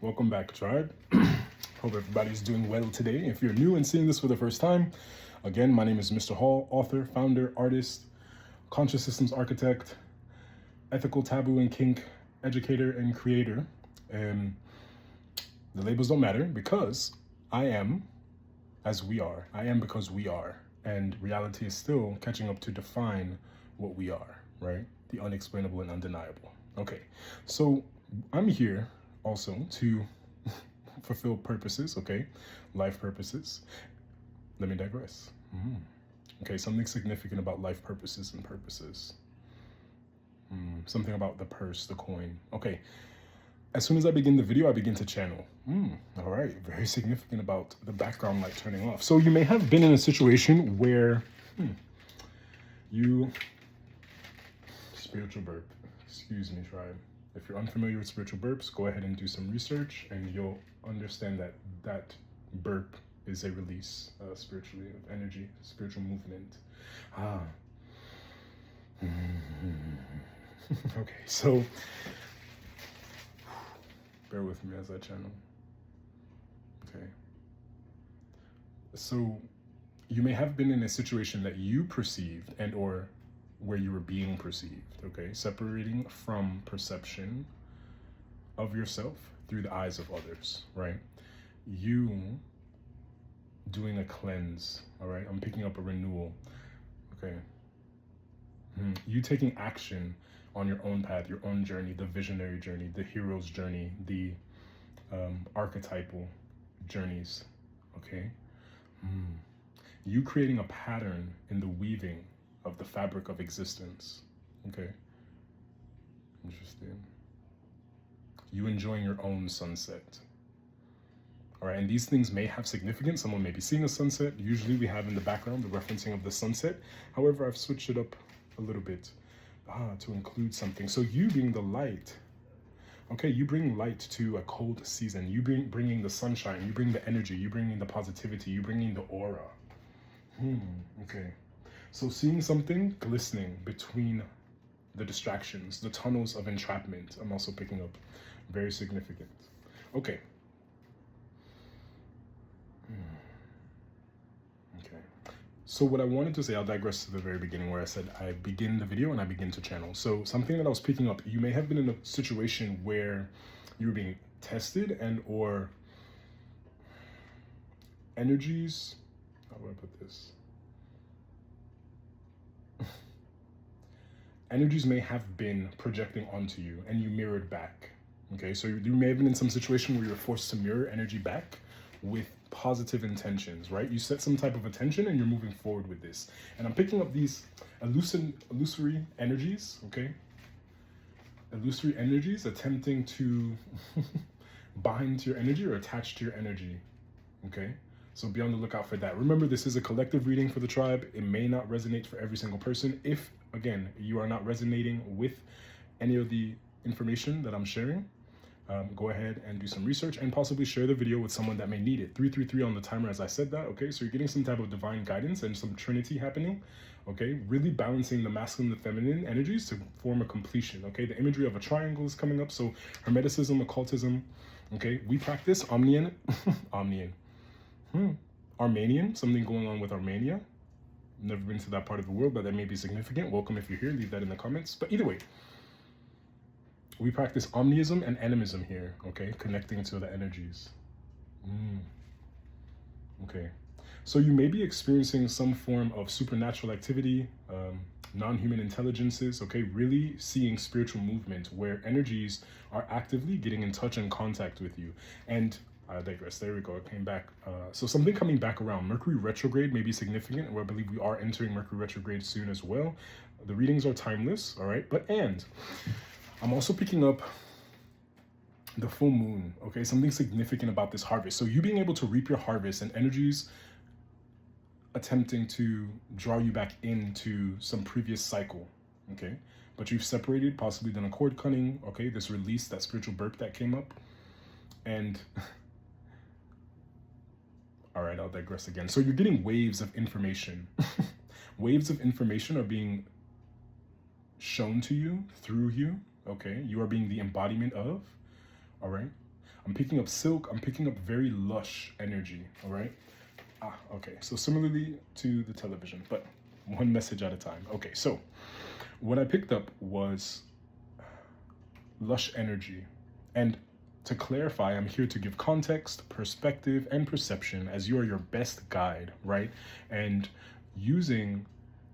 welcome back, tribe. Hope everybody's doing well today. If you're new and seeing this for the first time, again, my name is Mr. Hall, author, founder, artist, conscious systems architect, ethical taboo and kink educator and creator. And the labels don't matter because I am as we are. I am because we are. And reality is still catching up to define what we are, right? The unexplainable and undeniable. Okay, so I'm here also to fulfill purposes, okay? Life purposes. Let me digress. Okay, something significant about life purposes and purposes. Something about the purse, the coin. Okay, as soon as I begin the video, I begin to channel. All right, very significant about the background light turning off. So you may have been in a situation where spiritual burp. Excuse me, tribe. If you're unfamiliar with spiritual burps, go ahead and do some research and you'll understand that that burp is a release spiritually of energy, spiritual movement. Okay, so bear with me as I channel. Okay. So you may have been in a situation that you perceived and or where you were being perceived, okay? Separating from perception of yourself through the eyes of others, right? You doing a cleanse, all right? I'm picking up a renewal, okay? You taking action on your own path, your own journey, the visionary journey, the hero's journey, the archetypal journeys, okay? You creating a pattern in the weaving of the fabric of existence, okay? Interesting. You enjoying your own sunset. All right, and these things may have significance. Someone may be seeing a sunset. Usually we have in the background the referencing of the sunset. However, I've switched it up a little bit to include something. So you being the light, okay, you bring light to a cold season. You bringing the sunshine, you bring the energy, you bringing the positivity, you bringing the aura. Okay. So seeing something glistening between the distractions, the tunnels of entrapment, I'm also picking up. Very significant. Okay. Okay. So what I wanted to say, I'll digress to the very beginning where I said I begin the video and I begin to channel. So something that I was picking up, you may have been in a situation where you were being tested and or energies, how do I put this? Energies may have been projecting onto you and you mirrored back. Okay, so you may have been in some situation where you were forced to mirror energy back with positive intentions, right? You set some type of attention and you're moving forward with this. And I'm picking up these illusory energies, okay? Illusory energies attempting to bind to your energy or attach to your energy, okay? So be on the lookout for that. Remember, this is a collective reading for the tribe. It may not resonate for every single person. If, again, you are not resonating with any of the information that I'm sharing, go ahead and do some research and possibly share the video with someone that may need it. 333 on the timer as I said that, okay? So you're getting some type of divine guidance and some trinity happening, okay? Really balancing the masculine and the feminine energies to form a completion, okay? The imagery of a triangle is coming up, so Hermeticism, occultism, okay? We practice Armenian, something going on with Armenia. Never been to that part of the world, but that may be significant. Welcome if you're here, leave that in the comments. But either way, we practice omnism and animism here, okay? Connecting to the energies. Okay. So you may be experiencing some form of supernatural activity, non-human intelligences, okay? Really seeing spiritual movement where energies are actively getting in touch and contact with you. And I digress. There we go. It came back. So something coming back around. Mercury retrograde may be significant, or I believe we are entering Mercury retrograde soon as well. The readings are timeless, all right? And I'm also picking up the full moon, okay? Something significant about this harvest. So you being able to reap your harvest and energies attempting to draw you back into some previous cycle, okay? But you've separated, possibly done a cord cutting, okay? This release, that spiritual burp that came up. And all right, I'll digress again. So you're getting waves of information. Waves of information are being shown to you, through you, okay? You are being the embodiment of, all right? I'm picking up silk. I'm picking up very lush energy. All right. Okay. So similarly to the television, but one message at a time. Okay. So what I picked up was lush energy. And to clarify, I'm here to give context, perspective, and perception as you are your best guide, right? And using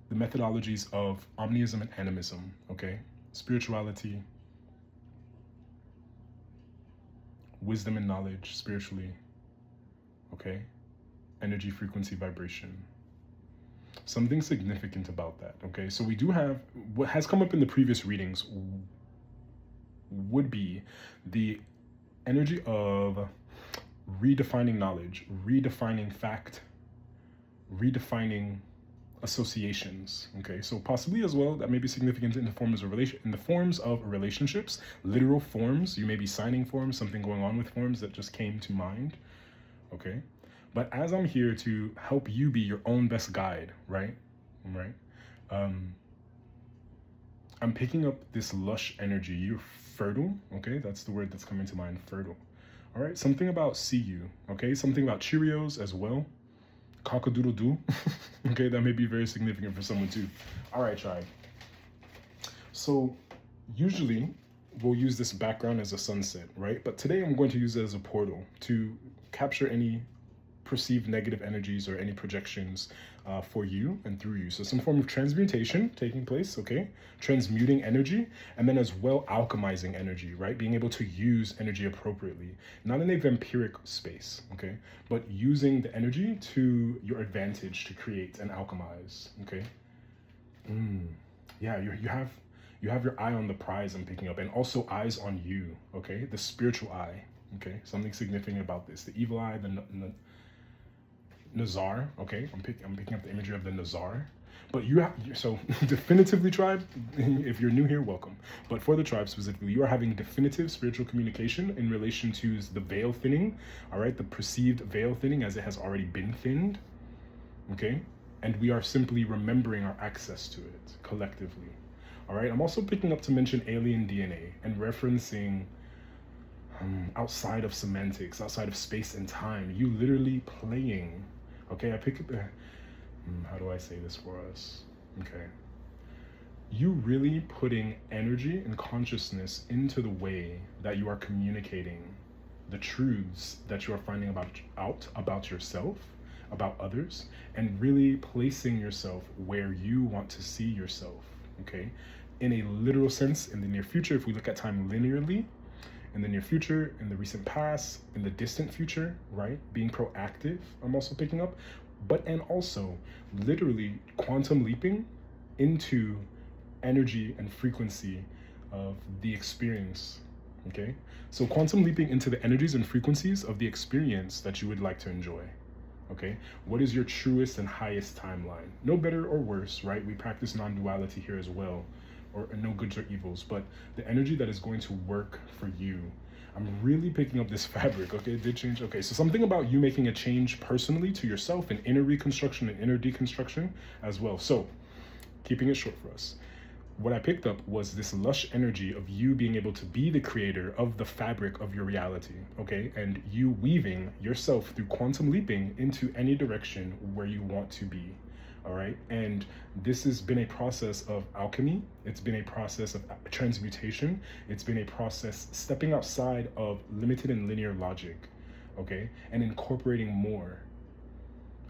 the methodologies of omniism and animism, okay? Spirituality, wisdom and knowledge spiritually, okay? Energy, frequency, vibration. Something significant about that, okay? So we do have, what has come up in the previous readings would be the energy of redefining knowledge, redefining fact, redefining associations. Okay, so possibly as well that may be significant in the forms of relationships, literal forms. You may be signing forms, something going on with forms that just came to mind. Okay, but as I'm here to help you be your own best guide, right? I'm picking up this lush energy. You're fertile. Okay, that's the word that's coming to mind. Fertile. All right, something about see you. Okay, something about Cheerios as well. Cock-a-doodle-doo. Okay, that may be very significant for someone too. All right, tribe. So usually we'll use this background as a sunset, right? But today I'm going to use it as a portal to capture any perceived negative energies or any projections for you and through you. So some form of transmutation taking place, okay? Transmuting energy, and then as well alchemizing energy, right? Being able to use energy appropriately, not in a vampiric space, okay? But using the energy to your advantage to create and alchemize, okay? Yeah, you have your eye on the prize I'm picking up, and also eyes on you, okay? The spiritual eye, okay? Something significant about this. The evil eye, the Nazar, okay? I'm picking up the imagery of the Nazar. But you have, so definitively, tribe, if you're new here, welcome. But for the tribe specifically, you are having definitive spiritual communication in relation to the veil thinning, all right? The perceived veil thinning as it has already been thinned, okay? And we are simply remembering our access to it collectively, all right? I'm also picking up to mention alien DNA and referencing outside of semantics, outside of space and time, you literally playing. Okay, I pick up the, how do I say this for us? Okay. You really putting energy and consciousness into the way that you are communicating the truths that you are finding out about yourself, about others, and really placing yourself where you want to see yourself, okay? In a literal sense, in the near future, if we look at time linearly, in the near future, in the recent past, in the distant future, right? Being proactive, I'm also picking up, and also literally quantum leaping into energy and frequency of the experience, okay? So quantum leaping into the energies and frequencies of the experience that you would like to enjoy, okay? What is your truest and highest timeline? No better or worse, right? We practice non-duality here as well, or no goods or evils, but the energy that is going to work for you. I'm really picking up this fabric, okay? It did change. Okay, so something about you making a change personally to yourself, an inner reconstruction and inner deconstruction as well. So keeping it short for us, what I picked up was this lush energy of you being able to be the creator of the fabric of your reality, okay? And you weaving yourself through quantum leaping into any direction where you want to be. All right, and this has been a process of alchemy. It's been a process of transmutation. It's been a process stepping outside of limited and linear logic, okay, and incorporating more.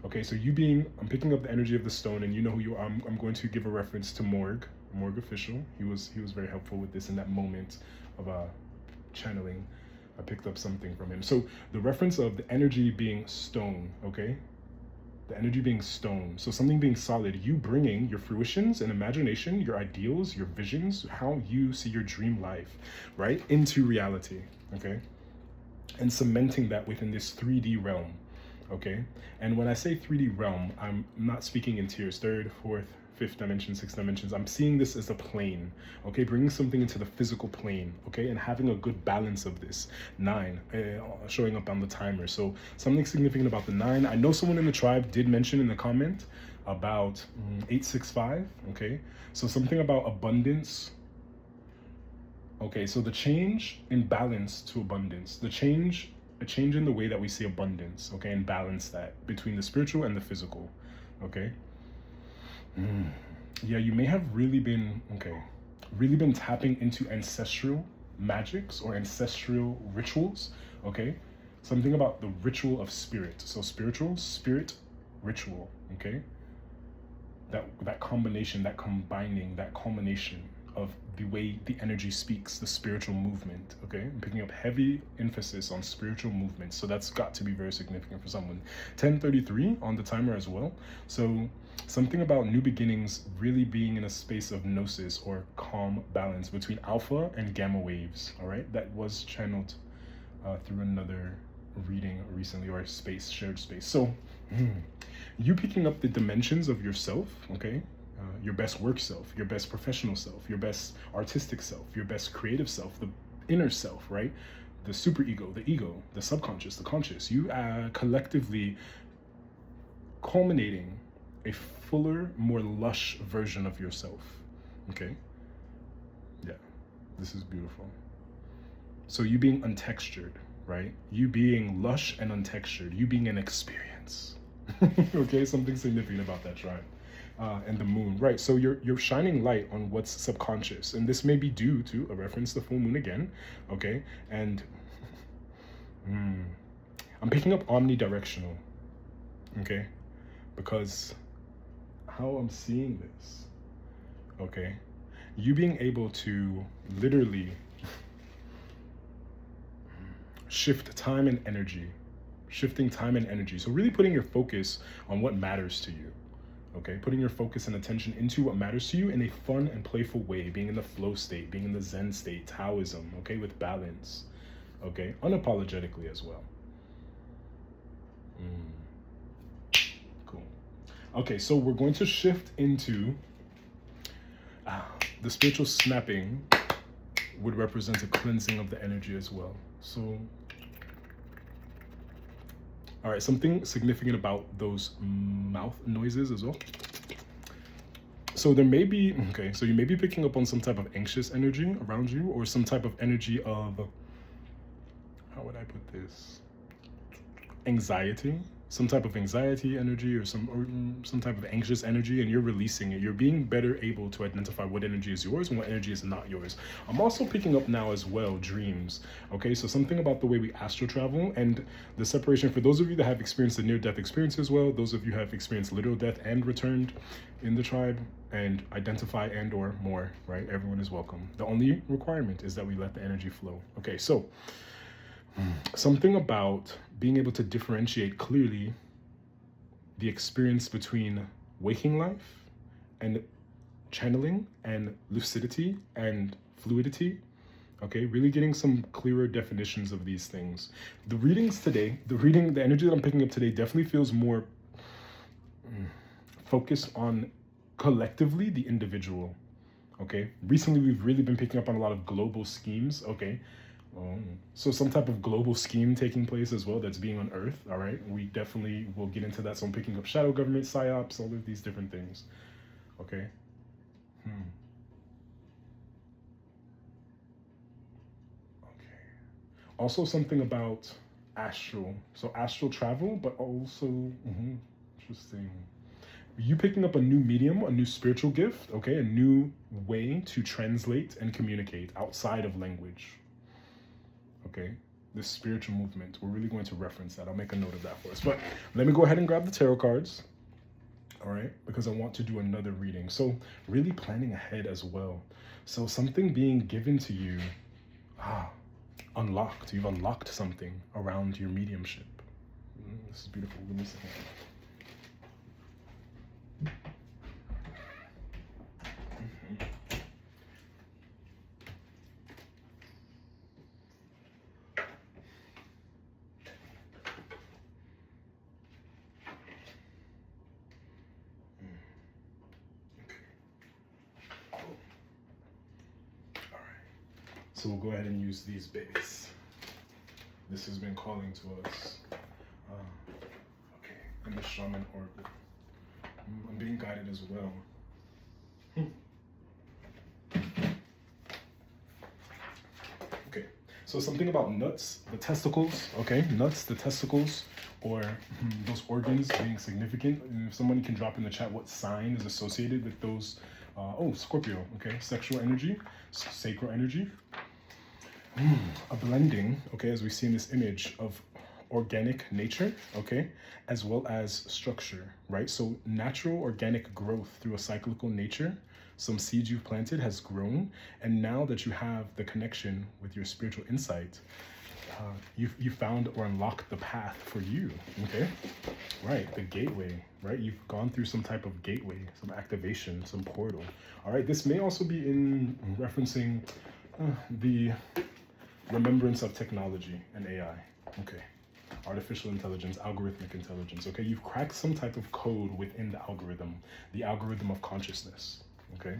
Okay, so I'm picking up the energy of the stone, and you know who you are. I'm going to give a reference to Morg Official. He was very helpful with this in that moment of channeling. I picked up something from him. So the reference of the energy being stone, okay. The energy being stone, so something being solid, you bringing your fruitions and imagination, your ideals, your visions, how you see your dream life, right, into reality, okay, and cementing that within this 3D realm, okay. And when I say 3D realm, I'm not speaking in tiers, third, fourth, fifth dimension, sixth dimensions. I'm seeing this as a plane, okay, bringing something into the physical plane, okay, and having a good balance of this. 9 showing up on the timer. So something significant about the 9. I know someone in the tribe did mention in the comment about 865, okay, so something about abundance, Okay, so the change in balance to abundance, a change in the way that we see abundance, okay, and balance that between the spiritual and the physical, okay? Yeah, you may have really been tapping into ancestral magics or ancestral rituals, okay? Something about the ritual of spirit. So spiritual, spirit, ritual, okay? That combination, that combining, that culmination of the way the energy speaks, the spiritual movement, okay? I'm picking up heavy emphasis on spiritual movement, so that's got to be very significant for someone. 10:33 on the timer as well. So something about new beginnings really being in a space of gnosis or calm balance between alpha and gamma waves, all right? That was channeled through another reading recently, or shared space. So you picking up the dimensions of yourself, okay? Your best work self, your best professional self, your best artistic self, your best creative self, the inner self, right? The superego, the ego, the subconscious, the conscious. You collectively culminating a fuller, more lush version of yourself, okay? Yeah, this is beautiful. So you being untextured, right? You being lush and untextured, you being an experience. Okay, something significant about that tribe. And the moon, right? So you're shining light on what's subconscious, and this may be due to a reference to the full moon again, okay? And I'm picking up omnidirectional, okay? Because how I'm seeing this, okay? You being able to literally shift time and energy, shifting time and energy. So really putting your focus on what matters to you. Okay, putting your focus and attention into what matters to you in a fun and playful way, being in the flow state, being in the Zen state, Taoism, okay, with balance, okay, unapologetically as well. Cool. Okay, so we're going to shift into the spiritual snapping would represent a cleansing of the energy as well. So, all right, something significant about those mouth noises as well. So there may be, okay, so you may be picking up on some type of anxious energy around you, or some type of energy of, how would I put this? Anxiety, some type of anxiety energy, or some type of anxious energy, and you're releasing it. You're being better able to identify what energy is yours and what energy is not yours. I'm also picking up now as well dreams. Okay, so something about the way we astral travel and the separation. For those of you that have experienced the near-death experience as well, those of you have experienced literal death and returned in the tribe and identify and or more, right? Everyone is welcome. The only requirement is that we let the energy flow. Okay, so something about being able to differentiate clearly the experience between waking life and channeling and lucidity and fluidity. Okay, really getting some clearer definitions of these things. The readings today, the energy that I'm picking up today definitely feels more focused on collectively the individual. Okay, recently we've really been picking up on a lot of global schemes. Okay, so some type of global scheme taking place as well that's being unearthed. All right, we definitely will get into that. So I'm picking up shadow government, psyops, all of these different things. Okay. Okay. Also something about astral. So astral travel, but also interesting. You picking up a new medium, a new spiritual gift, okay, a new way to translate and communicate outside of language. Okay, this spiritual movement, we're really going to reference that. I'll make a note of that for us. But let me go ahead and grab the tarot cards, all right, because I want to do another reading. So really planning ahead as well. So something being given to you, unlocked. You've unlocked something around your mediumship. This is beautiful. Give me a second. So we'll go ahead and use these babies. This has been calling to us. Okay, in the shaman orbit. I'm being guided as well. So something about nuts, the testicles, okay? Nuts, the testicles, or those organs being significant. And if someone can drop in the chat what sign is associated with those, Scorpio, okay? Sexual energy, sacral energy. A blending, okay, as we see in this image of organic nature, okay, as well as structure, right? So natural organic growth through a cyclical nature. Some seeds you've planted has grown, and now that you have the connection with your spiritual insight, you found or unlocked the path for you, okay? Right, the gateway, right? You've gone through some type of gateway, some activation, some portal. All right, this may also be in referencing the remembrance of technology and AI, okay? Artificial intelligence, algorithmic intelligence, okay? You've cracked some type of code within the algorithm of consciousness, okay?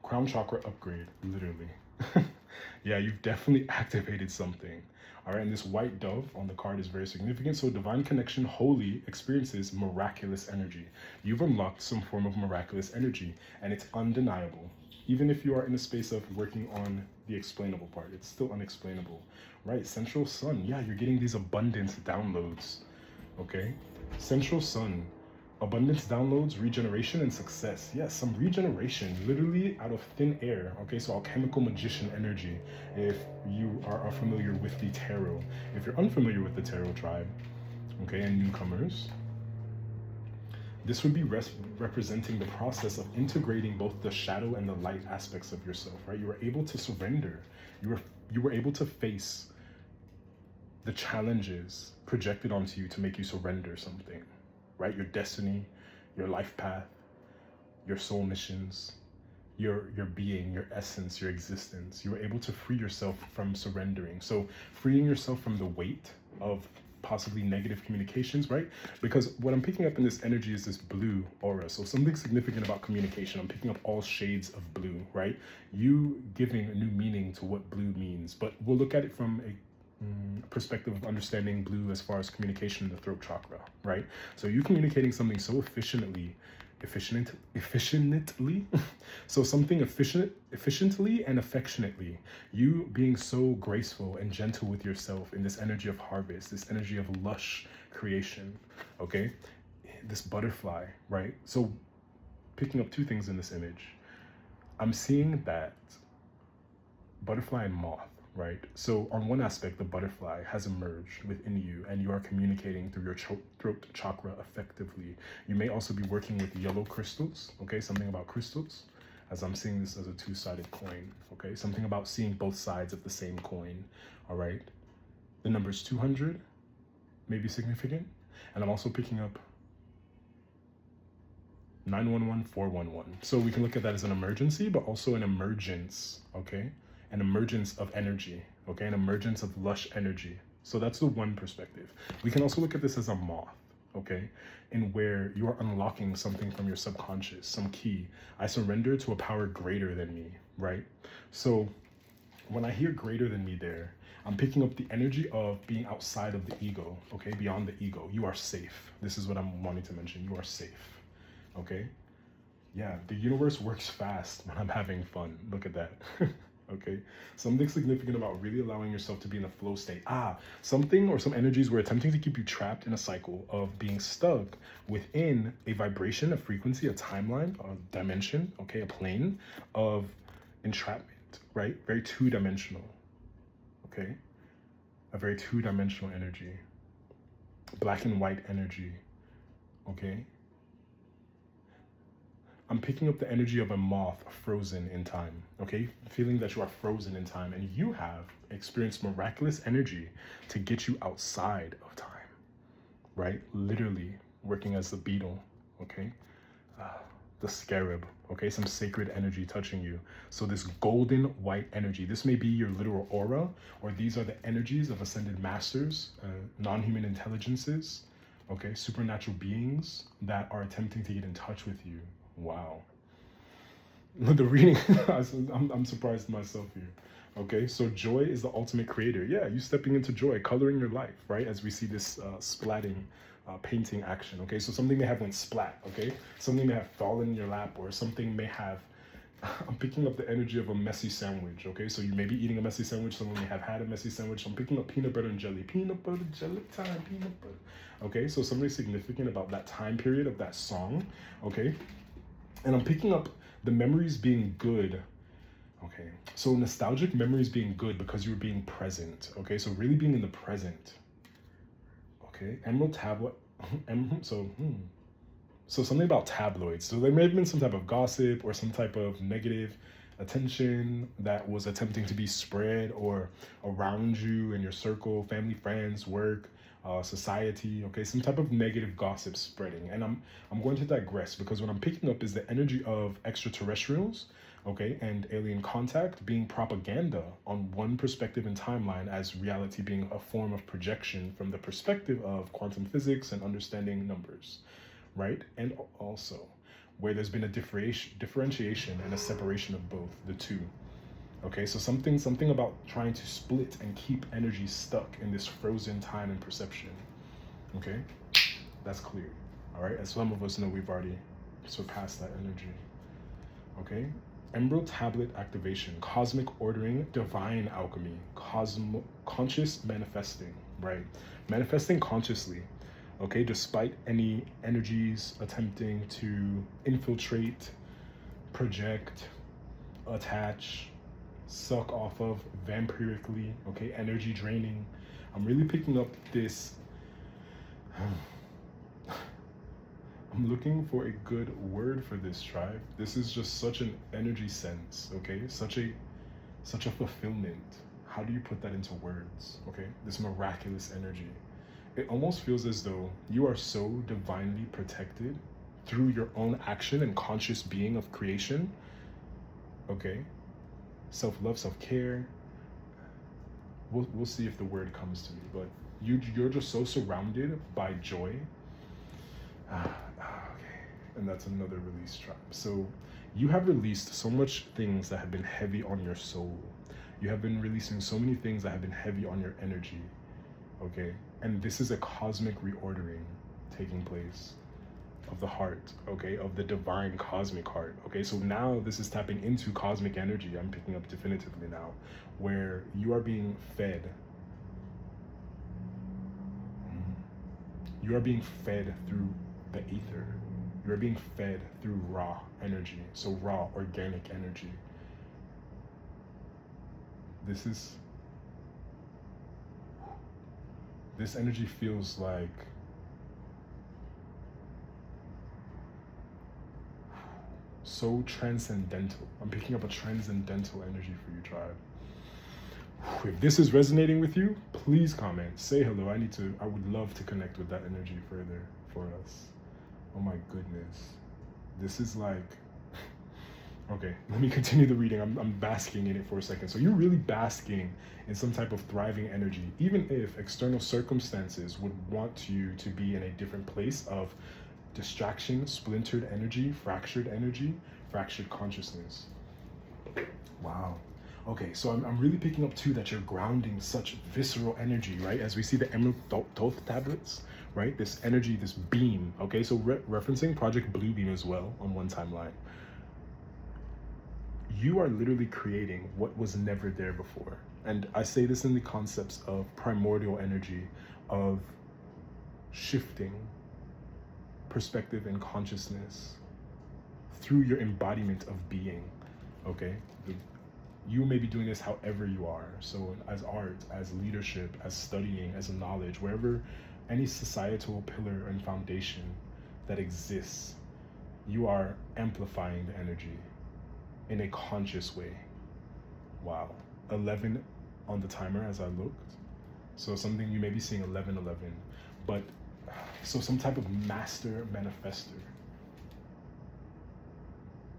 Crown chakra upgrade, literally. Yeah, you've definitely activated something. All right, and this white dove on the card is very significant. So divine connection wholly experiences miraculous energy. You've unlocked some form of miraculous energy, and it's undeniable. Even if you are in a space of working on the explainable part, it's still unexplainable, right? Central sun, yeah, you're getting these abundance downloads, okay? Central sun, abundance downloads, regeneration, and success. Yes, some regeneration, literally out of thin air, okay? So alchemical magician energy, if you are familiar with the tarot. If you're unfamiliar with the tarot tribe, okay, and newcomers, this would be representing the process of integrating both the shadow and the light aspects of yourself, right? You were able to surrender. You were able to face the challenges projected onto you to make you surrender something, right? Your destiny, your life path, your soul missions, your being, your essence, your existence. You were able to free yourself from surrendering. So freeing yourself from the weight of possibly negative communications, right? Because what I'm picking up in this energy is this blue aura. So something significant about communication. I'm picking up all shades of blue, right? You giving a new meaning to what blue means. But we'll look at it from a perspective of understanding blue as far as communication in the throat chakra, right? So you communicating something so efficiently, so something efficiently and affectionately, you being so graceful and gentle with yourself in this energy of harvest, this energy of lush creation, okay? This butterfly, right? So picking up two things in this image, I'm seeing that butterfly and moth, right? So on one aspect, the butterfly has emerged within you and you are communicating through your throat chakra effectively. You may also be working with yellow crystals, okay? Something about crystals, as I'm seeing this as a two-sided coin, okay? Something about seeing both sides of the same coin, all right? The numbers 200 may be significant. And I'm also picking up 911411. So we can look at that as an emergency, but also an emergence, okay? An emergence of energy, okay? An emergence of lush energy. So that's the one perspective. We can also look at this as a moth, okay? In where you are unlocking something from your subconscious, some key. I surrender to a power greater than me, right? So when I hear greater than me there, I'm picking up the energy of being outside of the ego, okay? Beyond the ego. You are safe. This is what I'm wanting to mention. You are safe, okay? Yeah, the universe works fast when I'm having fun. Look at that. Okay, something significant about really allowing yourself to be in a flow state. Something or some energies were attempting to keep you trapped in a cycle of being stuck within a vibration, a frequency, a timeline, a dimension, okay, a plane of entrapment, right? Very two-dimensional, okay? A very two-dimensional energy. Black and white energy, okay? I'm picking up the energy of a moth frozen in time, okay? Feeling that you are frozen in time and you have experienced miraculous energy to get you outside of time, right? Literally working as the beetle, okay? The scarab, okay? Some sacred energy touching you. So this golden white energy, this may be your literal aura, or these are the energies of ascended masters, non-human intelligences, okay? Supernatural beings that are attempting to get in touch with you. Wow. The reading, I'm surprised myself here. Okay, so joy is the ultimate creator. Yeah, you stepping into joy, coloring your life, right? As we see this splatting, painting action. Okay, so something may have went splat, okay? Something may have fallen in your lap, or something may have I'm picking up the energy of a messy sandwich, okay? So you may be eating a messy sandwich, someone may have had a messy sandwich. I'm picking up peanut butter and jelly. Peanut butter, jelly time, peanut butter. Okay, so something significant about that time period of that song, okay? And I'm picking up the memories being good, okay? So nostalgic memories being good because you were being present, okay? So really being in the present, okay? Emerald tablet, so something about tabloids. So there may have been some type of gossip or some type of negative attention that was attempting to be spread or around you in your circle, family, friends, work, society. Okay, some type of negative gossip spreading. And I'm going to digress because what I'm picking up is the energy of extraterrestrials. Okay, and alien contact being propaganda on one perspective and timeline, as reality being a form of projection from the perspective of quantum physics and understanding numbers, right? And also where there's been a differentiation and a separation of both the two. Okay, so something about trying to split and keep energy stuck in this frozen time and perception. Okay, that's clear. All right, as some of us know, we've already surpassed that energy. Okay, Emerald Tablet activation, cosmic ordering, divine alchemy, conscious manifesting, right? Manifesting consciously, okay, despite any energies attempting to infiltrate, project, attach, suck off of vampirically, okay, energy draining. I'm really picking up this. I'm looking for a good word for this, tribe. This is just such an energy sense, okay? Such a fulfillment. How do you put that into words, okay? This miraculous energy. It almost feels as though you are so divinely protected through your own action and conscious being of creation, okay? Self-love, self-care. We'll see if the word comes to me, but you're just so surrounded by joy. Okay, and that's another release, tribe. So you have released so much things that have been heavy on your soul. You have been releasing so many things that have been heavy on your energy, okay? And this is a cosmic reordering taking place of the heart, okay, of the divine cosmic heart, okay? So now this is tapping into cosmic energy, I'm picking up definitively now, where you are being fed. You are being fed through the ether. You are being fed through raw energy, so raw, organic energy. This energy feels like so transcendental. I'm picking up a transcendental energy for you, tribe. If this is resonating with you, please comment, say hello. I would love to connect with that energy further for us. Oh my goodness. This is like, okay, let me continue the reading. I'm basking in it for a second. So you're really basking in some type of thriving energy, even if external circumstances would want you to be in a different place of distraction, splintered energy, fractured consciousness. Wow. Okay, so I'm really picking up too that you're grounding such visceral energy, right? As we see the Emerald Thoth tablets, right? This energy, this beam, okay? So referencing Project Bluebeam as well on one timeline. You are literally creating what was never there before. And I say this in the concepts of primordial energy, of shifting perspective and consciousness through your embodiment of being, okay? You may be doing this however you are. So as art, as leadership, as studying, as knowledge, wherever any societal pillar and foundation that exists, you are amplifying the energy in a conscious way. Wow. 11 on the timer as I looked. So something you may be seeing 1111, but so some type of master manifester,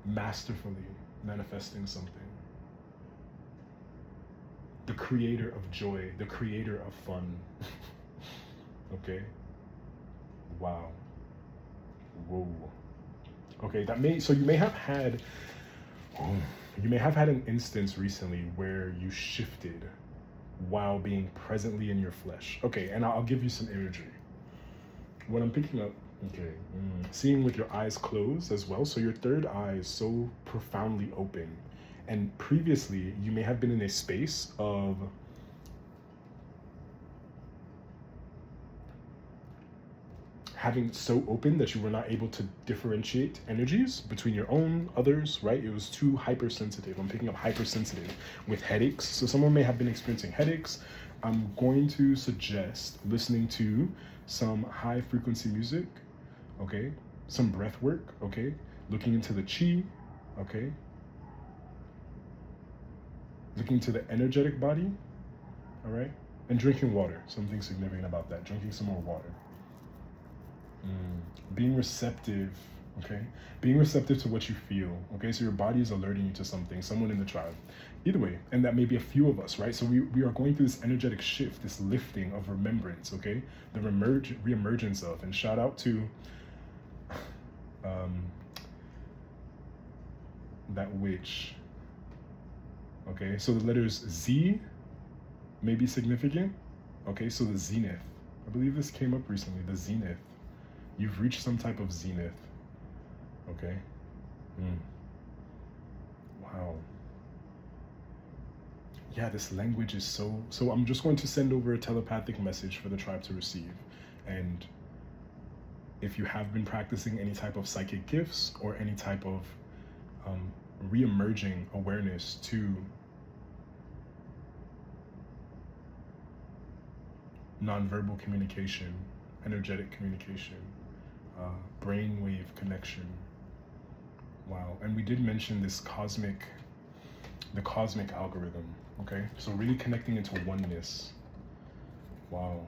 masterfully manifesting something. The creator of joy, the creator of fun. Okay. Wow. Whoa. Okay, so you may have had an instance recently where you shifted while being presently in your flesh. Okay, and I'll give you some imagery. What I'm picking up Okay. Seeing with your eyes closed as well. So your third eye is so profoundly open. And previously, you may have been in a space of having so open that you were not able to differentiate energies between your own, others, right? It was too hypersensitive. I'm picking up hypersensitive with headaches. So someone may have been experiencing headaches. I'm going to suggest listening to some high frequency music, okay? Some breath work, okay? Looking into the chi, okay? Looking to the energetic body, all right? And drinking water, something significant about that. Drinking some more water. Being receptive, okay? Being receptive to what you feel, okay? So your body is alerting you to something, someone in the tribe. Either way, and that may be a few of us, right? So we are going through this energetic shift, this lifting of remembrance, okay? The reemergence of, and shout out to that witch, okay? So the letters Z may be significant, okay? So the zenith, I believe this came up recently, the zenith. You've reached some type of zenith, okay? Wow. Yeah, this language is so I'm just going to send over a telepathic message for the tribe to receive. And if you have been practicing any type of psychic gifts or any type of re-emerging awareness to nonverbal communication, energetic communication, brainwave connection. Wow. And we did mention this the cosmic algorithm, okay? So really connecting into oneness. Wow.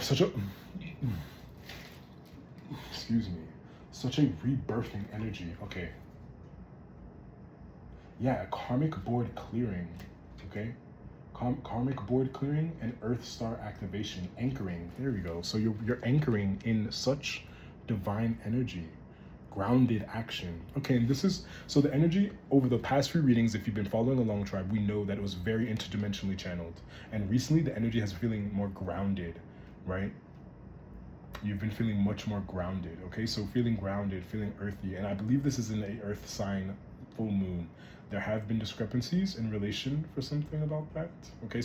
Such a excuse me, such a rebirthing energy. Okay, yeah, a karmic board clearing, okay? Karmic board clearing and earth star activation, anchoring. There we go. So you're anchoring in such divine energy, grounded action. Okay, and this is, so the energy over the past few readings, if you've been following along, tribe, we know that it was very interdimensionally channeled. And recently the energy has feeling more grounded, right? You've been feeling much more grounded, okay? So feeling grounded, feeling earthy. And I believe this is in a earth sign full moon. There have been discrepancies in relation for something about that. Okay,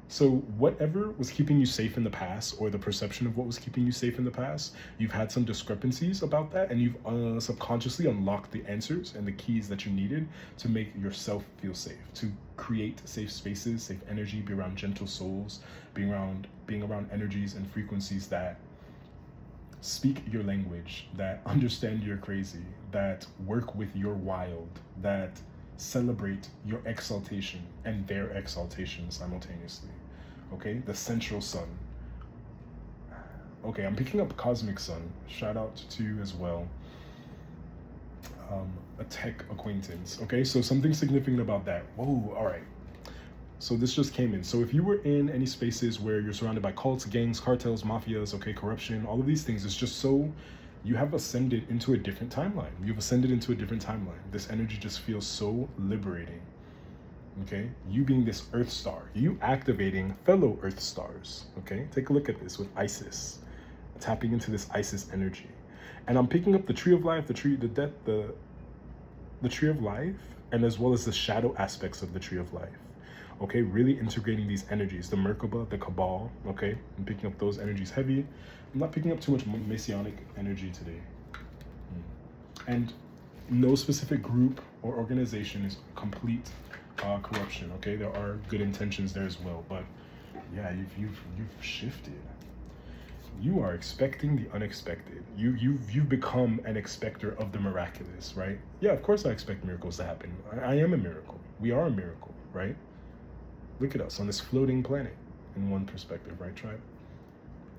so whatever was keeping you safe in the past, or the perception of what was keeping you safe in the past, you've had some discrepancies about that, and you've subconsciously unlocked the answers and the keys that you needed to make yourself feel safe, to create safe spaces, safe energy, be around gentle souls, being around energies and frequencies that speak your language, that understand you're crazy, that work with your wild, that celebrate your exaltation and their exaltation simultaneously. Okay, the central sun. Okay, I'm picking up cosmic sun. Shout out to you as well. A tech acquaintance. Okay, so something significant about that. Whoa, all right. So this just came in. So if you were in any spaces where you're surrounded by cults, gangs, cartels, mafias, okay, corruption, all of these things, it's just so, you have ascended into a different timeline. You've ascended into a different timeline. This energy just feels so liberating. Okay, you being this earth star, you activating fellow earth stars. Okay, take a look at this with Isis, tapping into this Isis energy. And I'm picking up the tree of life, the tree of life, and as well as the shadow aspects of the tree of life. Okay, really integrating these energies, the Merkaba, the Cabal. Okay, I'm picking up those energies heavy. I'm not picking up too much Messianic energy today. And no specific group or organization is complete corruption. Okay, there are good intentions there as well, but yeah, you've shifted. You are expecting the unexpected. You've become an expector of the miraculous, right? Yeah, of course I expect miracles to happen. I am a miracle. We are a miracle, right? Look at us on this floating planet in one perspective, right, tribe?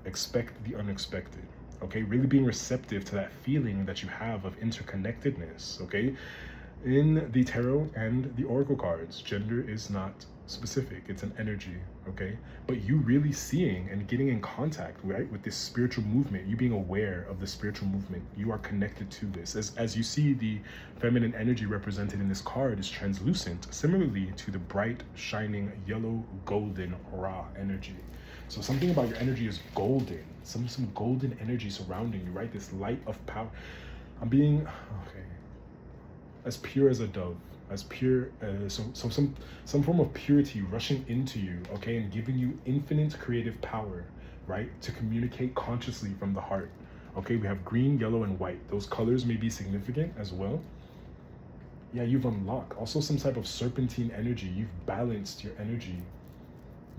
Expect the unexpected, okay? Really being receptive to that feeling that you have of interconnectedness, okay? In the tarot and the oracle cards, gender is not specific, it's an energy, okay? But you really seeing and getting in contact, right, with this spiritual movement, you being aware of the spiritual movement, you are connected to this. As you see, the feminine energy represented in this card is translucent, similarly to the bright, shining, yellow, golden, raw energy. So something about your energy is golden, some golden energy surrounding you, right? This light of power. I'm being, okay, as pure as a dove, as pure as some form of purity rushing into you, okay, and giving you infinite creative power, right, to communicate consciously from the heart. Okay, we have green, yellow, and white. Those colors may be significant as well. Yeah, you've unlocked also some type of serpentine energy. You've balanced your energy.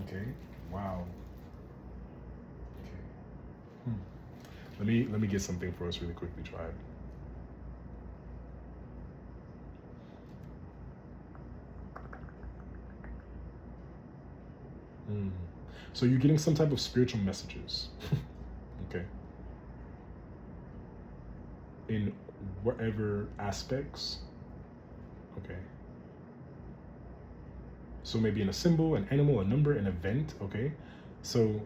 Okay, wow. Okay. Let me get something for us really quickly, tribe. So you're getting some type of spiritual messages. Okay. In whatever aspects. Okay. So maybe in a symbol, an animal, a number, an event. Okay. So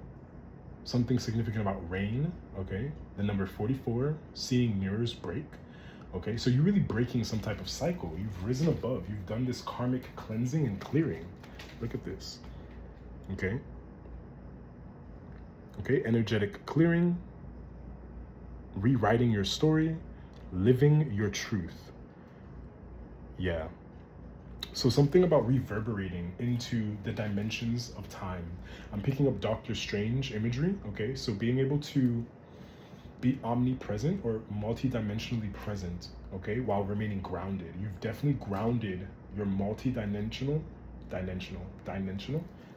something significant about rain. Okay. The number 44, seeing mirrors break. Okay. So you're really breaking some type of cycle. You've risen above. You've done this karmic cleansing and clearing. Look at this. Okay. Okay, energetic clearing, rewriting your story, living your truth. Yeah. So something about reverberating into the dimensions of time. I'm picking up Doctor Strange imagery, okay? So being able to be omnipresent or multidimensionally present, okay, while remaining grounded. You've definitely grounded your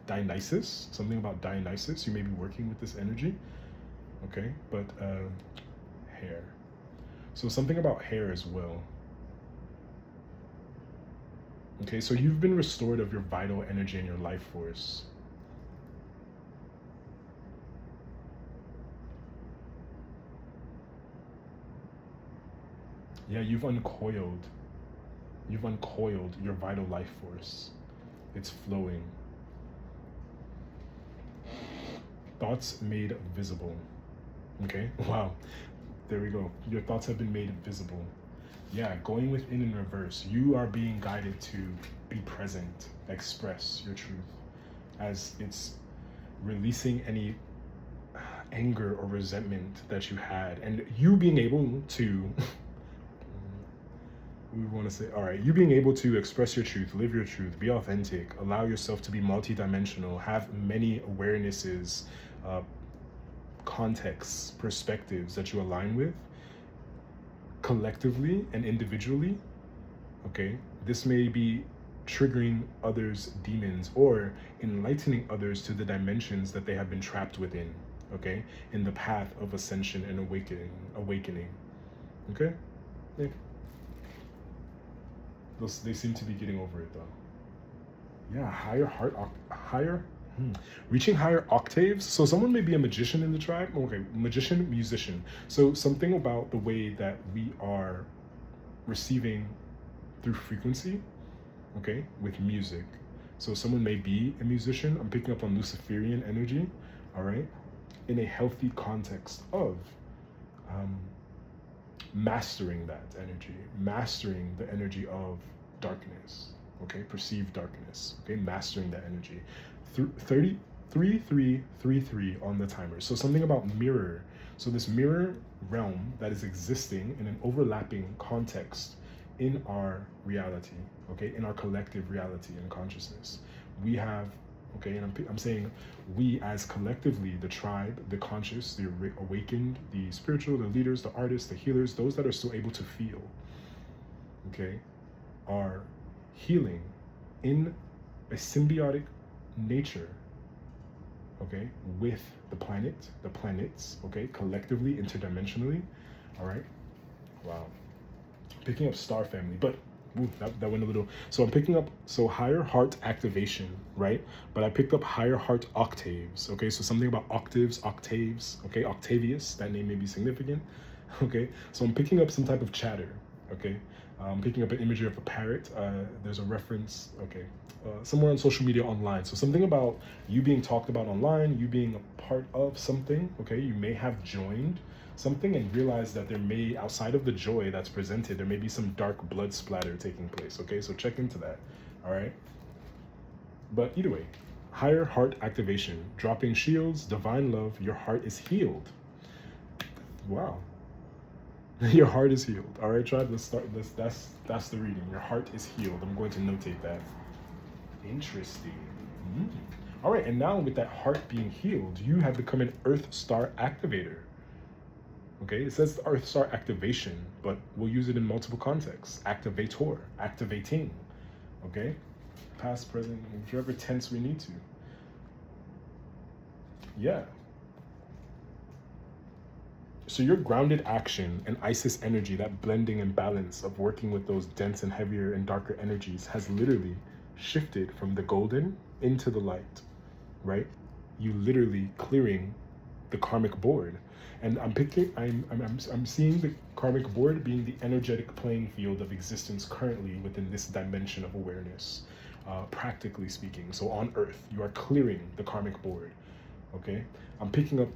Dionysus, something about Dionysus. You may be working with this energy, okay? But hair. So something about hair as well. Okay, so you've been restored of your vital energy and your life force. Yeah, you've uncoiled your vital life force. It's flowing. Thoughts made visible. Okay, wow, there we go. Your thoughts have been made visible. Yeah, going within in reverse. You are being guided to be present, express your truth, as it's releasing any anger or resentment that you had, and you being able to we want to say, all right, you being able to express your truth, live your truth, be authentic, allow yourself to be multidimensional, have many awarenesses, contexts, perspectives that you align with, collectively and individually. Okay, this may be triggering others' demons or enlightening others to the dimensions that they have been trapped within. Okay, in the path of ascension and awakening. Okay, yeah. They seem to be getting over it though. Yeah, reaching higher octaves. So someone may be a magician in the tribe. Okay, magician, musician. So something about the way that we are receiving through frequency, okay, with music. So someone may be a musician. I'm picking up on Luciferian energy, all right, in a healthy context of mastering that energy, mastering the energy of darkness, okay, perceived darkness, okay, mastering that energy. 3333 on the timer. So something about mirror. So this mirror realm that is existing in an overlapping context in our reality, okay, in our collective reality and consciousness. We have, okay, and I'm saying we as collectively, the tribe, the conscious, the awakened, the spiritual, the leaders, the artists, the healers, those that are still able to feel, okay, are healing in a symbiotic nature, okay, with the planets, okay, collectively, interdimensionally, all right? Wow. Picking up star family, but ooh, that went a little. So I'm picking up, so higher heart activation, right? But I picked up higher heart octaves, okay? So something about octaves, okay? Octavius, that name may be significant, okay? So I'm picking up some type of chatter, okay? Picking up an imagery of a parrot. There's a reference, okay, somewhere on social media online. So something about you being talked about online, you being a part of something, okay? You may have joined something and realize that there may, outside of the joy that's presented, there may be some dark blood splatter taking place, okay? So check into that, all right? But either way, higher heart activation, dropping shields, divine love, your heart is healed. Wow. Your heart is healed. All right, tribe, let's start. That's the reading. Your heart is healed. I'm going to notate that. Interesting. Mm. All right, and now with that heart being healed, you have become an Earth Star activator. Okay, it says Earth Star activation, but we'll use it in multiple contexts. Activator, activating. Okay, past, present, whichever tense we need to. Yeah. So your grounded action and Isis energy, that blending and balance of working with those dense and heavier and darker energies, has literally shifted from the golden into the light, right? You literally clearing the karmic board. And I'm seeing the karmic board being the energetic playing field of existence currently within this dimension of awareness, practically speaking. So on Earth, you are clearing the karmic board, okay? I'm picking up.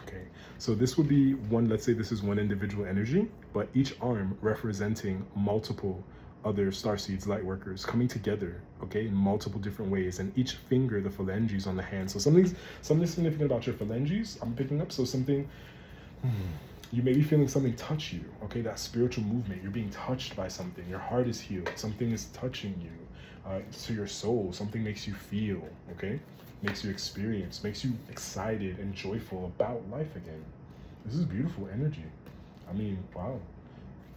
Okay, so this would be one, let's say this is one individual energy, but each arm representing multiple other starseeds, light workers coming together, okay, in multiple different ways, and each finger, the phalanges on the hand. So something significant about your phalanges, I'm picking up. So something, you may be feeling something touch you, okay, that spiritual movement. You're being touched by something. Your heart is healed. Something is touching you, to your soul. Something makes you feel, okay? Makes you experience, makes you excited and joyful about life again. This is beautiful energy. I mean, wow.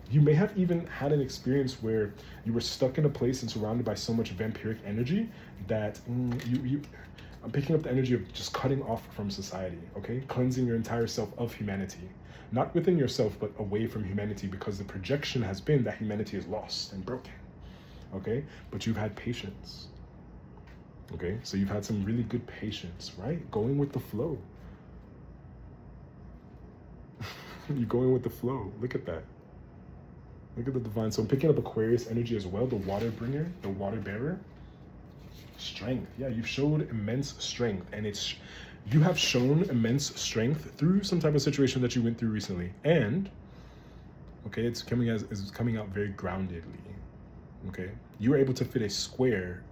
You may have even had an experience where you were stuck in a place and surrounded by so much vampiric energy that I'm picking up the energy of just cutting off from society, okay? Cleansing your entire self of humanity. Not within yourself, but away from humanity, because the projection has been that humanity is lost and broken, okay? But you've had patience. Okay, so you've had some really good patience, right? Going with the flow. You're going with the flow. Look at that. Look at the divine. So I'm picking up Aquarius energy as well, the water bringer, the water bearer. Strength. Yeah, you've showed immense strength, and you have shown immense strength through some type of situation that you went through recently. And okay, it's coming out very groundedly. Okay, you were able to fit a square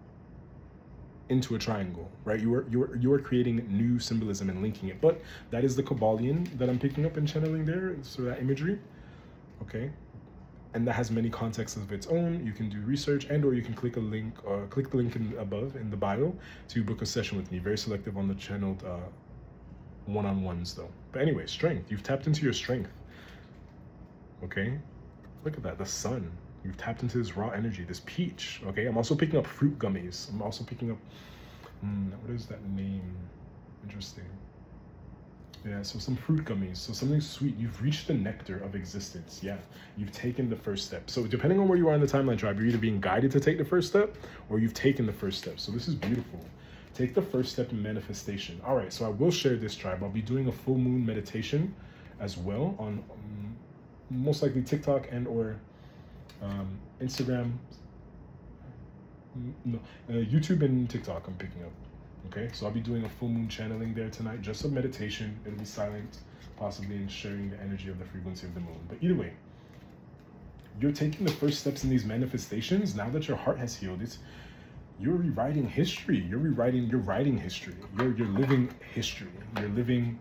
into a triangle, right? You are creating new symbolism and linking it. But that is the Kabbalion that I'm picking up and channeling there, so that imagery, okay? And that has many contexts of its own. You can do research, and or you can click the link above in the bio to book a session with me. Very selective on the channeled one-on-ones though. But anyway, strength. You've tapped into your strength, okay? Look at that, the sun. You've tapped into this raw energy, this peach, okay? I'm also picking up fruit gummies. I'm also picking up, what is that name? Interesting. Yeah, so some fruit gummies, so something sweet. You've reached the nectar of existence, yeah. You've taken the first step. So depending on where you are in the timeline, tribe, you're either being guided to take the first step or you've taken the first step. So this is beautiful. Take the first step in manifestation. All right, so I will share this, tribe. I'll be doing a full moon meditation as well on most likely TikTok and or Instagram, no, YouTube and TikTok I'm picking up, okay? So I'll be doing a full moon channeling there tonight, just a meditation. It'll be silent, possibly, and sharing the energy of the frequency of the moon. But either way, you're taking the first steps in these manifestations. Now that your heart has healed, you're rewriting history. You're writing history. You're living history. You're living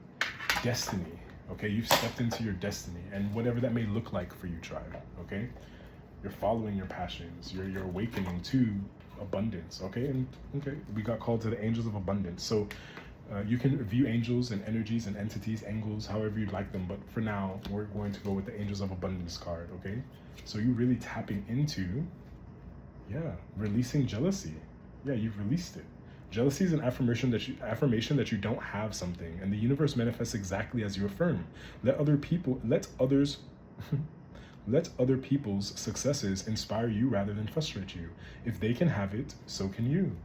destiny, okay? You've stepped into your destiny, and whatever that may look like for you, tribe, okay? You're following your passions. You're awakening to abundance, okay? And okay, we got called to the angels of abundance. So you can view angels and energies and entities, angles, however you'd like them. But for now, we're going to go with the angels of abundance card, okay? So you're really tapping into, yeah, releasing jealousy. Yeah, you've released it. Jealousy is an affirmation that you don't have something, and the universe manifests exactly as you affirm. Let other people's successes inspire you rather than frustrate you. If they can have it, so can you.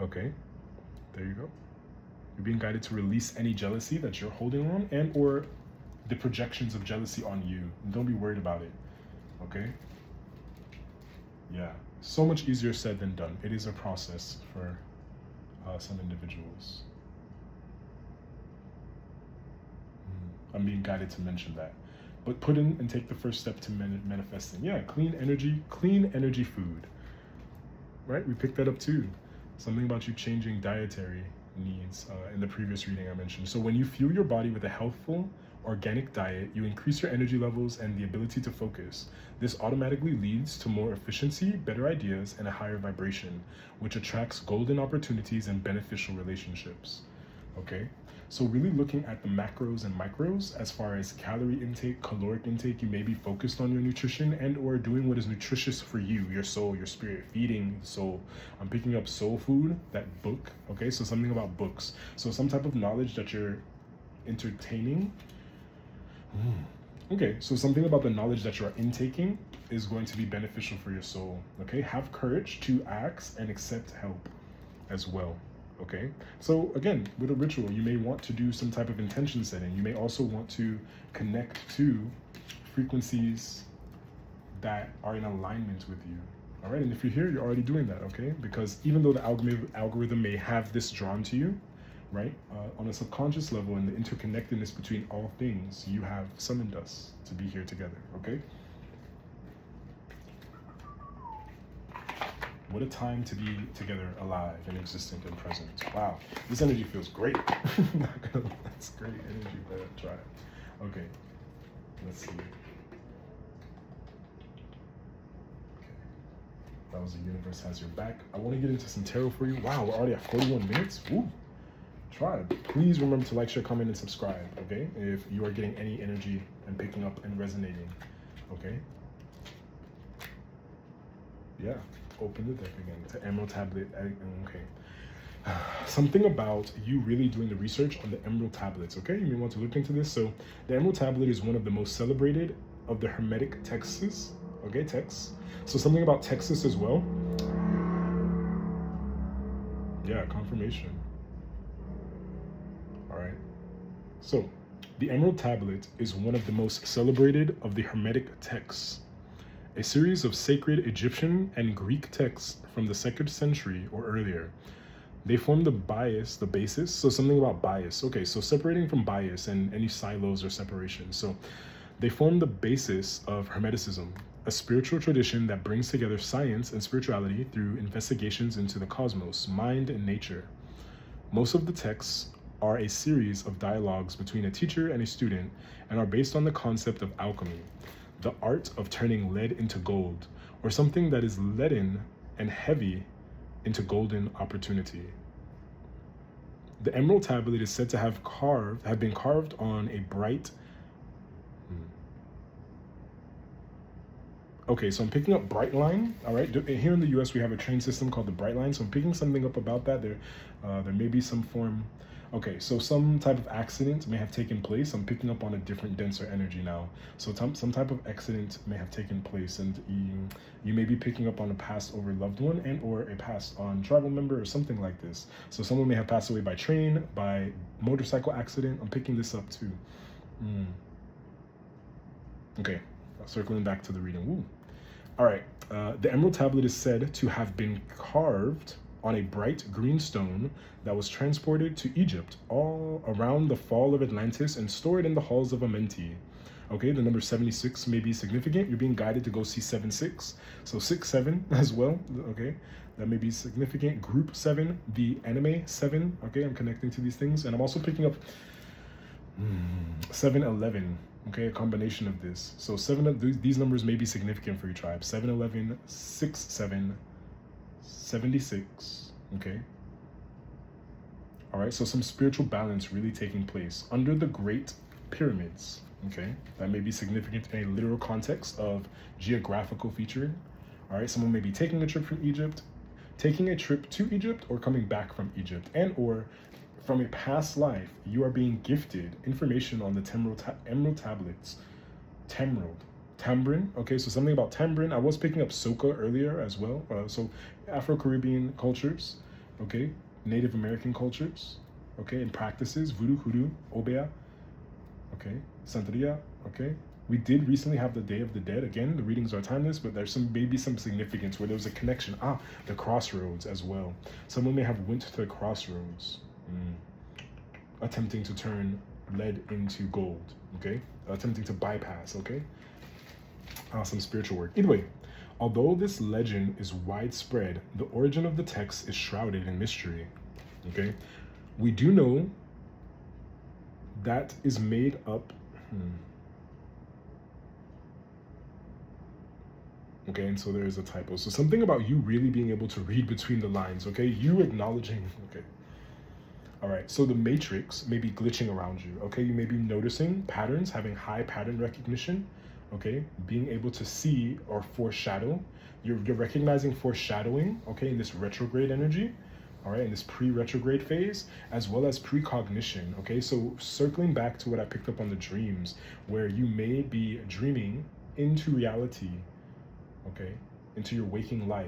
Okay, there you go. You're being guided to release any jealousy that you're holding on, and or the projections of jealousy on you. And don't be worried about it, okay? Yeah, so much easier said than done. It is a process for some individuals. I'm being guided to mention that. But put in and take the first step to manifesting. Yeah, clean energy food. Right? We picked that up too. Something about you changing dietary needs in the previous reading I mentioned. So when you fuel your body with a healthful, organic diet, you increase your energy levels and the ability to focus. This automatically leads to more efficiency, better ideas, and a higher vibration, which attracts golden opportunities and beneficial relationships. Okay? So really looking at the macros and micros as far as calorie intake, caloric intake, you may be focused on your nutrition and or doing what is nutritious for you, your soul, your spirit, feeding the soul. I'm picking up soul food, that book, okay? So something about books. So some type of knowledge that you're entertaining. Okay, so something about the knowledge that you are intaking is going to be beneficial for your soul, okay? Have courage to ask and accept help as well. Okay, so again, with a ritual, you may want to do some type of intention setting. You may also want to connect to frequencies that are in alignment with you. All right, and if you're here, you're already doing that, okay? Because even though the algorithm may have this drawn to you, right, on a subconscious level and the interconnectedness between all things, you have summoned us to be here together, okay? What a time to be together, alive and existent and present. Wow, this energy feels great. That's great energy for that tribe. Okay, let's see. Okay. That was the universe has your back. I want to get into some tarot for you. Wow, we're already at 41 minutes. Ooh. Tribe, please remember to like, share, comment, and subscribe, okay? If you are getting any energy and picking up and resonating, okay? Yeah. Open the deck again to Emerald Tablet. Okay. Something about you really doing the research on the Emerald Tablets, okay? You may want to look into this. So the Emerald Tablet is one of the most celebrated of the Hermetic texts, okay, texts. So something about Texas as well. Yeah, confirmation. All right. So the Emerald Tablet is one of the most celebrated of the Hermetic texts, a series of sacred Egyptian and Greek texts from the 2nd century or earlier. They form the basis. So something about bias. Okay, so separating from bias and any silos or separation. So they form the basis of Hermeticism, a spiritual tradition that brings together science and spirituality through investigations into the cosmos, mind, and nature. Most of the texts are a series of dialogues between a teacher and a student and are based on the concept of alchemy, the art of turning lead into gold, or something that is leaden and heavy into golden opportunity. The Emerald Tablet is said to have been carved on a bright. Okay, so I'm picking up Brightline. All right, here in the U.S. we have a train system called the Brightline, so I'm picking something up about that. There may be some form. Okay, so some type of accident may have taken place. I'm picking up on a different, denser energy now. So some type of accident may have taken place, and you may be picking up on a passed over loved one and or a passed on tribal member or something like this. So someone may have passed away by train, by motorcycle accident. I'm picking this up too. Okay, circling back to the reading. Woo. All right, the Emerald Tablet is said to have been carved on a bright green stone that was transported to Egypt all around the fall of Atlantis and stored in the halls of Amenti. Okay, the number 76 may be significant. You're being guided to go see 76. So 6-7 as well, okay? That may be significant. Group 7, the anime 7, okay? I'm connecting to these things. And I'm also picking up 7-11, okay? A combination of this. So these numbers may be significant for your tribe. 7-11, 6-7, 76, okay? All right, so some spiritual balance really taking place under the Great Pyramids, okay? That may be significant in a literal context of geographical featuring. All right, someone may be taking a trip from Egypt, taking a trip to Egypt, or coming back from Egypt, and or from a past life, you are being gifted information on the Emerald Tablets. Tambrin, okay, so something about Tambrin. I was picking up Soka earlier as well. So Afro-Caribbean cultures, okay, Native American cultures, okay, and practices, voodoo, hoodoo, obea, okay, santeria, okay, We did recently have the Day of the Dead. Again, the readings are timeless, but there's maybe some significance where there was a connection. The crossroads as well. Someone may have went to the crossroads, attempting to turn lead into gold, okay? Attempting to bypass, okay? Some spiritual work. Either way, although this legend is widespread, the origin of the text is shrouded in mystery, okay? We do know that is made up... Okay, and so there is a typo. So something about you really being able to read between the lines, okay? You acknowledging, okay. All right, so the matrix may be glitching around you, okay? You may be noticing patterns, having high pattern recognition, okay? Being able to see or foreshadow. You're recognizing foreshadowing, okay, in this retrograde energy, all right, in this pre-retrograde phase, as well as precognition, okay? So circling back to what I picked up on the dreams, where you may be dreaming into reality, okay, into your waking life,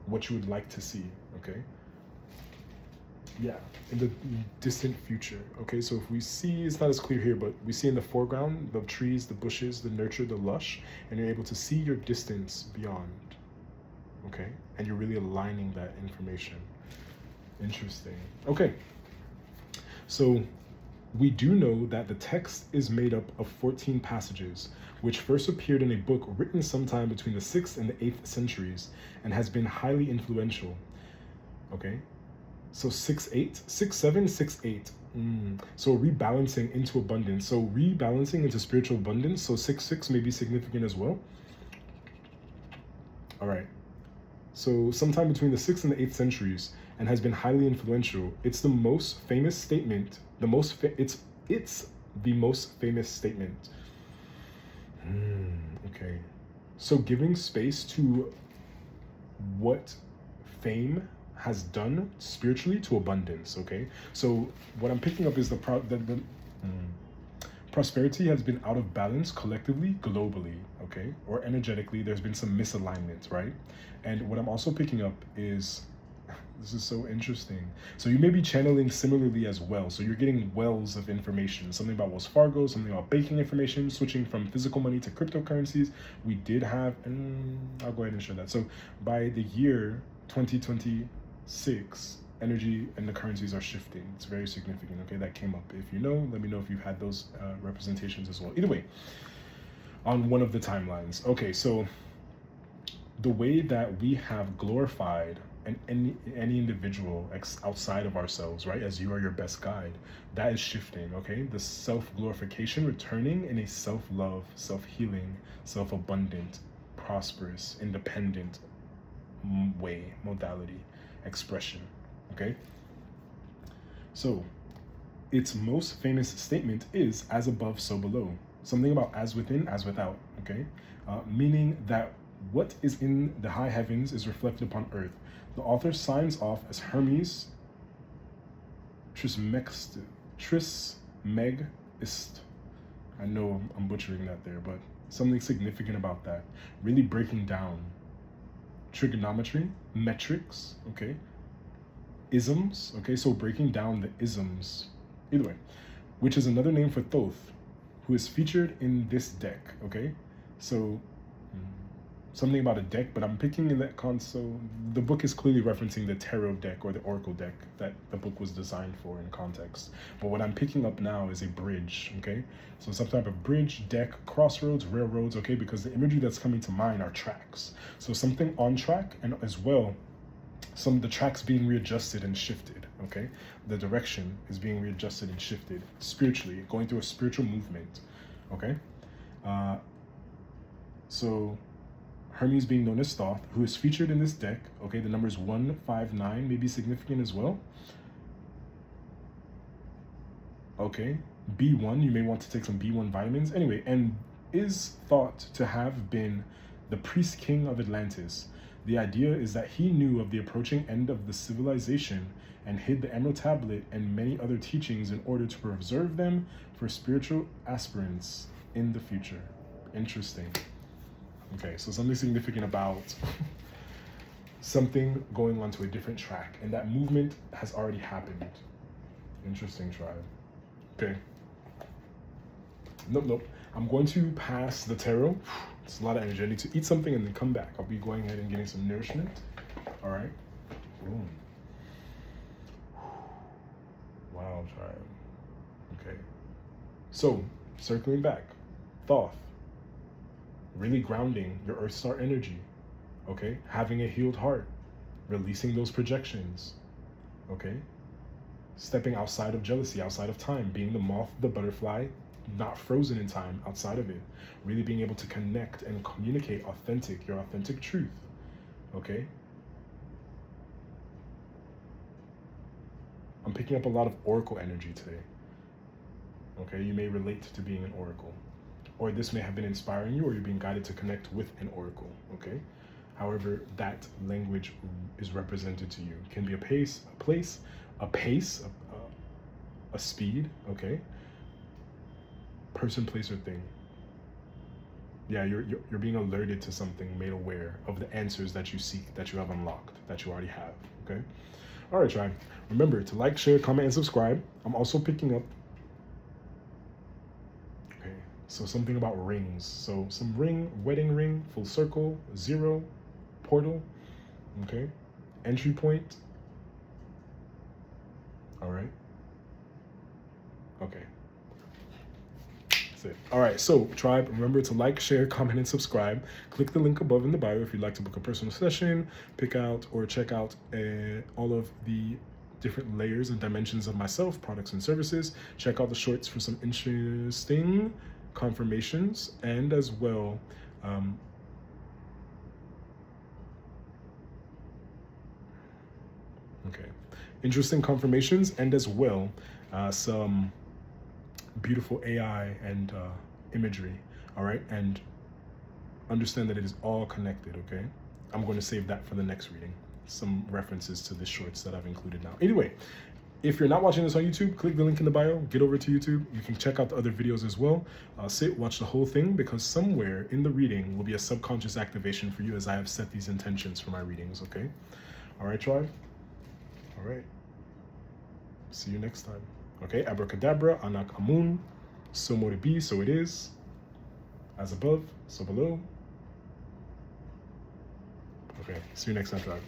what you would like to see, okay? Yeah, in the distant future, okay? So if we see, it's not as clear here, but we see in the foreground, the trees, the bushes, the nurture, the lush, and you're able to see your distance beyond, okay? And you're really aligning that information. Interesting. Okay, so we do know that the text is made up of 14 passages, which first appeared in a book written sometime between the 6th and the 8th centuries and has been highly influential. Okay, so 6-8, 6-7, 6-8. So rebalancing into abundance. So rebalancing into spiritual abundance. So 6-6 may be significant as well. All right. So sometime between the 6th and the 8th centuries and has been highly influential. It's the most famous statement. It's the most famous statement. Okay. So giving space to what fame has done spiritually to abundance, okay? So what I'm picking up is the prosperity has been out of balance collectively, globally, okay? Or energetically, there's been some misalignment, right? And what I'm also picking up is, this is so interesting. So you may be channeling similarly as well. So you're getting wells of information, something about Wells Fargo, something about banking information, switching from physical money to cryptocurrencies. We did have, and I'll go ahead and share that. So by the year 2026, energy and the currencies are shifting. It's very significant, okay? That came up. If you know, let me know if you've had those representations as well. Either way, on one of the timelines. Okay, so the way that we have glorified any individual outside of ourselves, right, as you are your best guide, that is shifting, okay? The self-glorification returning in a self-love, self-healing, self-abundant, prosperous, independent way, modality, expression, okay? So its most famous statement is as above, so below. Something about as within, as without, okay? Meaning that what is in the high heavens is reflected upon earth. The author signs off as Hermes Trismegistus. I know I'm butchering that there, but something significant about that. Really breaking down trigonometry, metrics, okay? Isms, okay? So breaking down the isms, either way, which is another name for Thoth, who is featured in this deck, okay? So something about a deck, but I'm picking in that console. The book is clearly referencing the tarot deck or the oracle deck that the book was designed for in context. But what I'm picking up now is a bridge, okay? So some type of bridge, deck, crossroads, railroads, okay? Because the imagery that's coming to mind are tracks. So something on track, and as well, some of the tracks being readjusted and shifted, okay? The direction is being readjusted and shifted spiritually, going through a spiritual movement, okay? So Hermes being known as Thoth, who is featured in this deck, okay, the numbers 159 may be significant as well. Okay, B1, you may want to take some B1 vitamins. Anyway, and is thought to have been the priest king of Atlantis. The idea is that he knew of the approaching end of the civilization and hid the Emerald Tablet and many other teachings in order to preserve them for spiritual aspirants in the future. Interesting. Okay, so something significant about something going on to a different track, and that movement has already happened. Interesting, tribe. Okay. Nope. I'm going to pass the tarot. It's a lot of energy. I need to eat something and then come back. I'll be going ahead and getting some nourishment. All right. Boom. Wow, child. Okay. So, circling back. Thoth. Really grounding your Earth Star energy. Okay? Having a healed heart. Releasing those projections. Okay? Stepping outside of jealousy, outside of time. Being the moth, the butterfly, not frozen in time, outside of it. Really being able to connect and communicate your authentic truth. Okay? I'm picking up a lot of oracle energy today. Okay? You may relate to being an oracle. Or this may have been inspiring you, or you're being guided to connect with an oracle. Okay? However that language is represented to you. It can be a pace, a place, a pace, a speed, okay? Person, place, or thing. Yeah, you're being alerted to something, made aware of the answers that you seek, that you have unlocked, that you already have, okay? All right, tribe. Remember to like, share, comment, and subscribe. I'm also picking up, okay, so something about rings. So some ring, wedding ring, full circle, 0, portal, okay? Entry point. All right. Okay. That's it. All right. So, tribe, remember to like, share, comment, and subscribe. Click the link above in the bio if you'd like to book a personal session, pick out or check out all of the different layers and dimensions of myself, products, and services. Check out the shorts for some interesting confirmations, and as well, interesting confirmations, and as well some beautiful AI and imagery. All right, and understand that it is all connected. Okay, I'm going to save that for the next reading. Some references to the shorts that I've included now. Anyway, if you're not watching this on YouTube, click the link in the bio, get over to YouTube. You can check out the other videos as well. Sit, watch the whole thing, because somewhere in the reading will be a subconscious activation for you as I have set these intentions for my readings, okay? All right, tribe? All right. See you next time. Okay, abracadabra, anak amun, so mote be, so it is. As above, so below. Okay, see you next time, tribe.